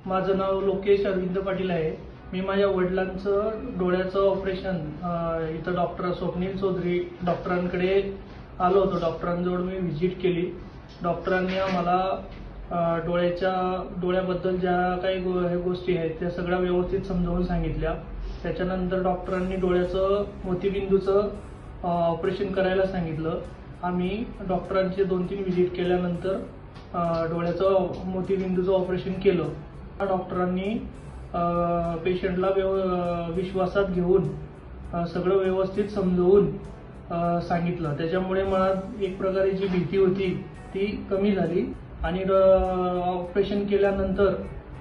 माझं नाव लोकेश अरविंद पाटील आहे। मी माझ्या वडिलांचं डोळ्याचं ऑपरेशन इथं डॉक्टर स्वप्नील चौधरी डॉक्टरांकडे आलो होतो। डॉक्टरांजवळ मी व्हिजिट केली। डॉक्टरांनी आम्हाला डोळ्याबद्दल ज्या काही गोष्टी आहेत त्या सगळ्या व्यवस्थित समजावून सांगितल्या। त्याच्यानंतर डॉक्टरांनी डोळ्याचं मोतीबिंदूचं ऑपरेशन करायला सांगितलं। आम्ही डॉक्टरांचे 2-3 व्हिजिट केल्यानंतर डोळ्याचं मोतीबिंदूचं ऑपरेशन केलं। डॉक्टरांनी पेशंटला विश्वासात घेऊन सगळं व्यवस्थित समजावून सांगितलं। त्याच्यामुळे मला एक प्रकारे जी भीती होती ती कमी झाली आणि ऑपरेशन केल्यानंतर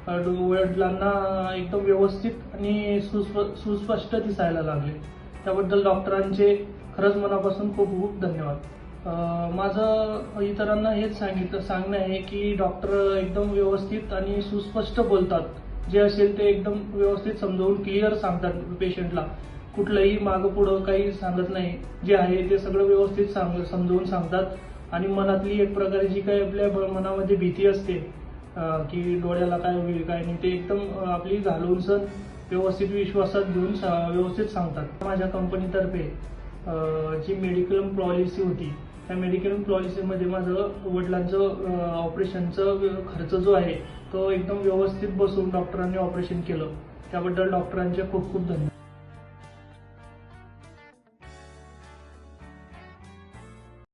वडिलांना एकदम व्यवस्थित आणि सुस्पष्ट दिसायला लागले। त्याबद्दल डॉक्टरांचे खरंच मनापासून खूप खूप धन्यवाद। माझं इतरांना हेच सांगणं आहे की डॉक्टर एकदम व्यवस्थित आणि सुस्पष्ट बोलतात। जे असेल ते एकदम व्यवस्थित समजावून क्लिअर सांगतात पेशंटला। कुठलंही मागं पुढं काही सांगत नाही, जे आहे ते सगळं व्यवस्थित समजावून सांगतात। आणि मनातली एक प्रकारे जी काही आपल्या मनामध्ये भीती असते की डोळ्याला काय होईल काय नाही, ते एकदम आपली घालवून सण व्यवस्थित विश्वासात घेऊन व्यवस्थित सांगतात। माझ्या कंपनीतर्फे जी मेडिकल पॉलिसी होती त्या मेडिकल पॉलिसीमध्ये माझं वडिलांचं ऑपरेशनचं खर्च जो आहे तो एकदम व्यवस्थित बसून डॉक्टरांनी ऑपरेशन केलं। त्याबद्दल डॉक्टरांचे खूप खूप धन्यवाद।